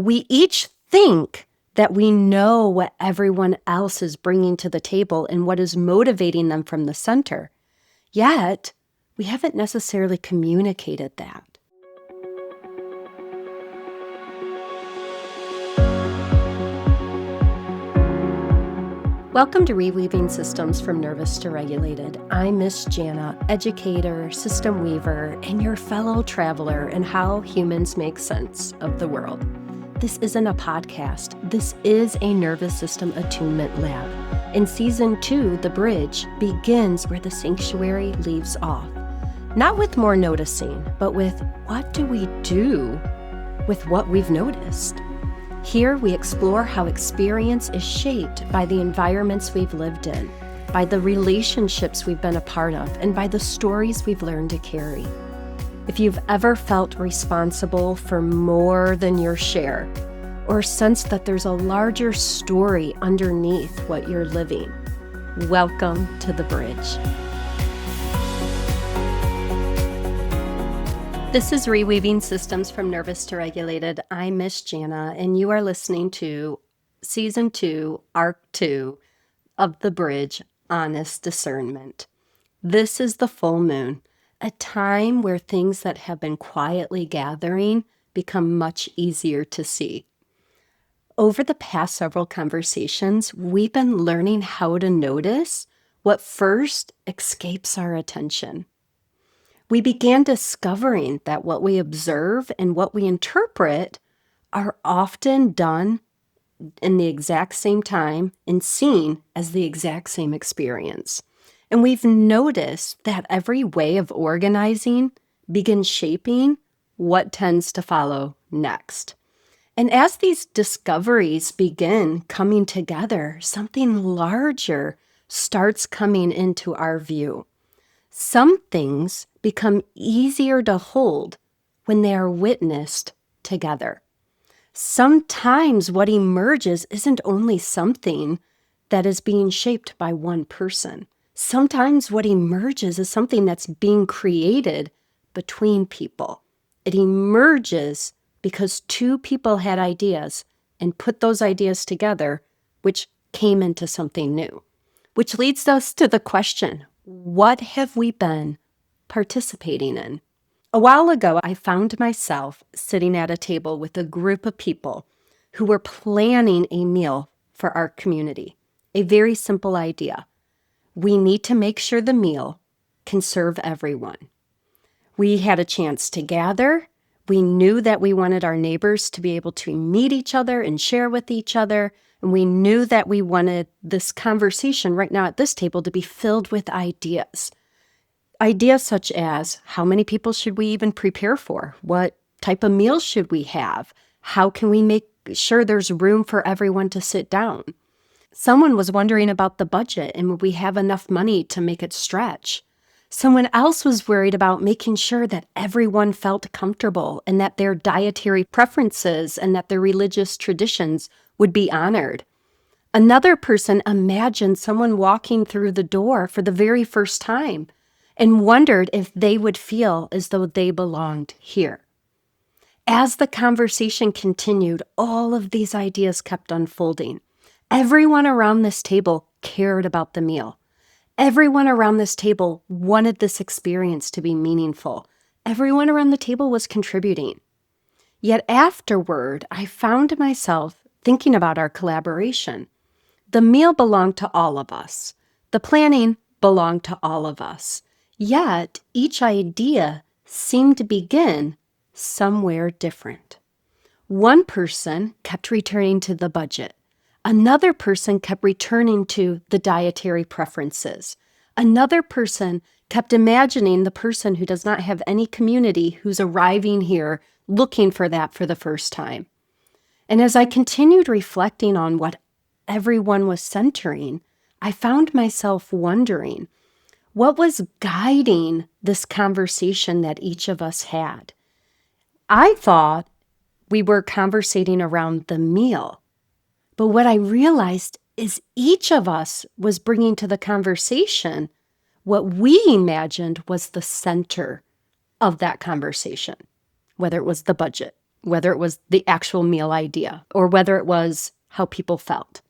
We each think that we know what everyone else is bringing to the table and what is motivating them from the center. Yet, we haven't necessarily communicated that. Welcome to Reweaving Systems from Nervous to Regulated. I'm Miss Jana, educator, system weaver, and your fellow traveler in how humans make sense of the world. This isn't a podcast. This is a nervous system attunement lab. In Season 2, The Bridge begins where the sanctuary leaves off. Not with more noticing, but with what do we do with what we've noticed? Here we explore how experience is shaped by the environments we've lived in, by the relationships we've been a part of, and by the stories we've learned to carry. If you've ever felt responsible for more than your share, or sensed that there's a larger story underneath what you're living, welcome to The Bridge. This is Reweaving Systems from Nervous to Regulated. I'm Miss Jana, and you are listening to Season 2, Arc 2 of The Bridge, Honest Discernment. This is the full moon, a time where things that have been quietly gathering become much easier to see. Over the past several conversations, we've been learning how to notice what first escapes our attention. We began discovering that what we observe and what we interpret are often done in the exact same time and seen as the exact same experience. And we've noticed that every way of organizing begins shaping what tends to follow next. And as these discoveries begin coming together, something larger starts coming into our view. Some things become easier to hold when they are witnessed together. Sometimes what emerges isn't only something that is being shaped by one person. Sometimes what emerges is something that's being created between people. It emerges because two people had ideas and put those ideas together, which came into something new. Which leads us to the question, what have we been participating in? A while ago, I found myself sitting at a table with a group of people who were planning a meal for our community. A very simple idea. We need to make sure the meal can serve everyone. We had a chance to gather. We knew that we wanted our neighbors to be able to meet each other and share with each other. And we knew that we wanted this conversation right now at this table to be filled with ideas. Ideas such as, how many people should we even prepare for? What type of meals should we have? How can we make sure there's room for everyone to sit down? Someone was wondering about the budget and would we have enough money to make it stretch? Someone else was worried about making sure that everyone felt comfortable and that their dietary preferences and that their religious traditions would be honored. Another person imagined someone walking through the door for the very first time and wondered if they would feel as though they belonged here. As the conversation continued, all of these ideas kept unfolding. Everyone around this table cared about the meal. Everyone around this table wanted this experience to be meaningful. Everyone around the table was contributing. Yet afterward, I found myself thinking about our collaboration. The meal belonged to all of us. The planning belonged to all of us. Yet each idea seemed to begin somewhere different. One person kept returning to the budget. Another person kept returning to the dietary preferences. Another person kept imagining the person who does not have any community who's arriving here looking for that for the first time. And as I continued reflecting on what everyone was centering, I found myself wondering, what was guiding this conversation that each of us had? I thought we were conversating around the meal. But what I realized is each of us was bringing to the conversation what we imagined was the center of that conversation, whether it was the budget, whether it was the actual meal idea or whether it was how people felt.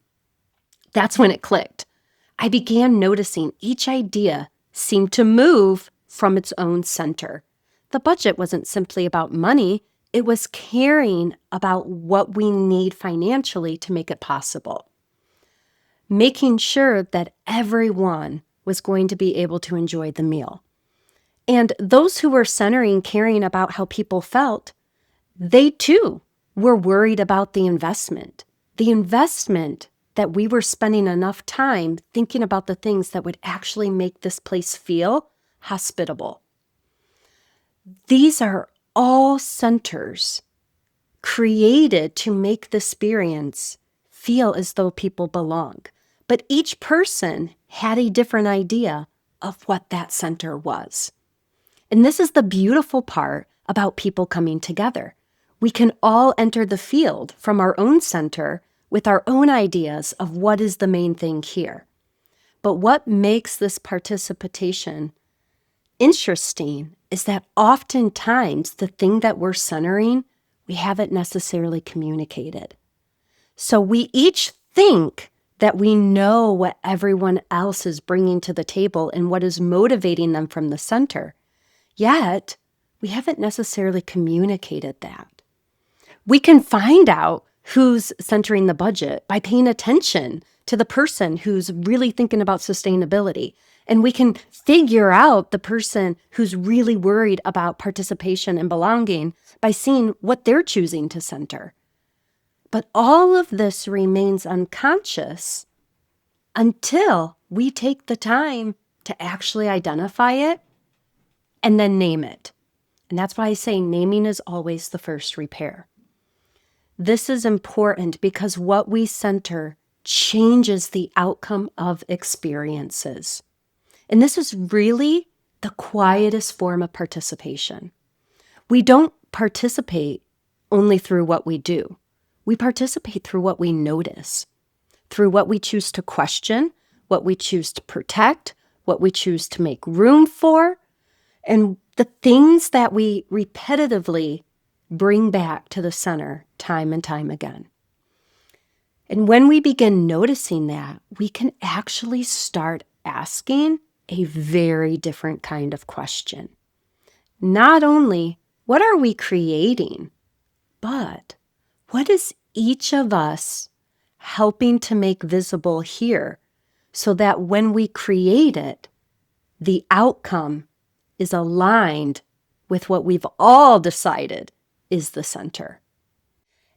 That's when it clicked. I began noticing each idea seemed to move from its own center. The budget wasn't simply about money, it was caring about what we need financially to make it possible. Making sure that everyone was going to be able to enjoy the meal. And those who were centering, caring about how people felt, they too were worried about the investment. The investment that we were spending enough time thinking about the things that would actually make this place feel hospitable. These are all centers created to make the experience feel as though people belong. But each person had a different idea of what that center was. And this is the beautiful part about people coming together. We can all enter the field from our own center with our own ideas of what is the main thing here. But what makes this participation interesting is that oftentimes the thing that we're centering, we haven't necessarily communicated. So we each think that we know what everyone else is bringing to the table and what is motivating them from the center. Yet, we haven't necessarily communicated that. We can find out who's centering the budget by paying attention to the person who's really thinking about sustainability. And we can figure out the person who's really worried about participation and belonging by seeing what they're choosing to center. But all of this remains unconscious until we take the time to actually identify it and then name it. And that's why I say naming is always the first repair. This is important because what we center changes the outcome of experiences. And this is really the quietest form of participation. We don't participate only through what we do. We participate through what we notice, through what we choose to question, what we choose to protect, what we choose to make room for, and the things that we repetitively bring back to the center time and time again. And when we begin noticing that, we can actually start asking a very different kind of question. Not only what are we creating, but what is each of us helping to make visible here so that when we create it, the outcome is aligned with what we've all decided is the center.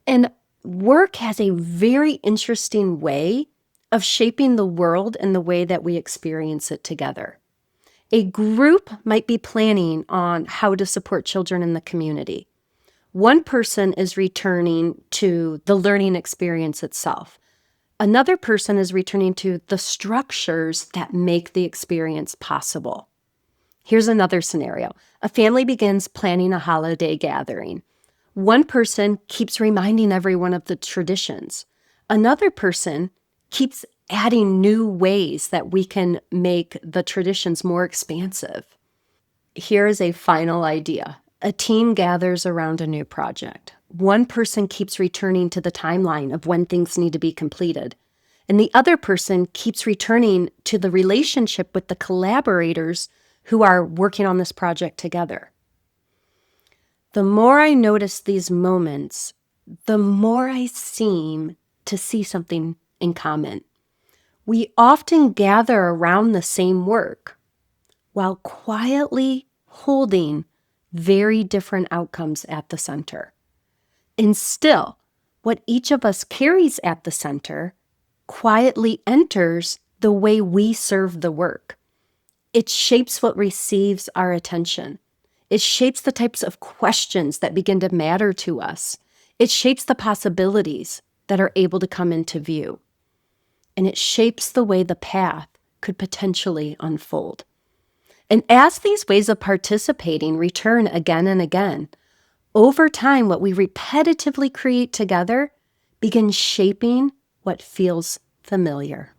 And work has a very interesting way of shaping the world and the way that we experience it together. A group might be planning on how to support children in the community. One person is returning to the learning experience itself. Another person is returning to the structures that make the experience possible. Here's another scenario. A family begins planning a holiday gathering. One person keeps reminding everyone of the traditions. Another person keeps adding new ways that we can make the traditions more expansive. Here is a final idea. A team gathers around a new project. One person keeps returning to the timeline of when things need to be completed, and the other person keeps returning to the relationship with the collaborators who are working on this project together. The more I notice these moments, the more I seem to see something in common. We often gather around the same work while quietly holding very different outcomes at the center. And still, what each of us carries at the center quietly enters the way we serve the work. It shapes what receives our attention. It shapes the types of questions that begin to matter to us. It shapes the possibilities that are able to come into view. And it shapes the way the path could potentially unfold. And as these ways of participating return again and again, over time, what we repetitively create together begins shaping what feels familiar.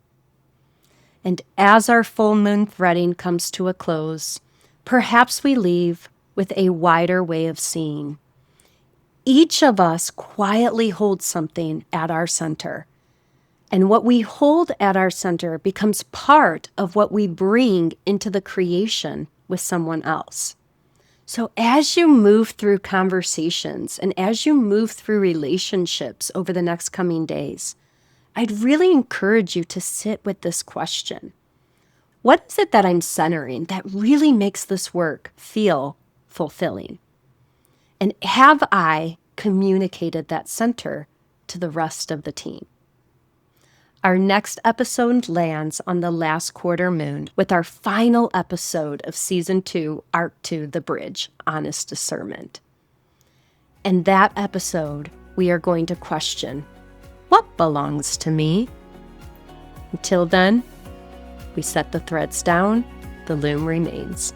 And as our full moon threading comes to a close, perhaps we leave with a wider way of seeing. Each of us quietly holds something at our center. And what we hold at our center becomes part of what we bring into the creation with someone else. So as you move through conversations and as you move through relationships over the next coming days, I'd really encourage you to sit with this question. What is it that I'm centering that really makes this work feel fulfilling? And have I communicated that center to the rest of the team? Our next episode lands on the last quarter moon with our final episode of Season 2, Arc 2, The Bridge, Honest Discernment. In that episode, we are going to question, what belongs to me? Until then, we set the threads down, the loom remains.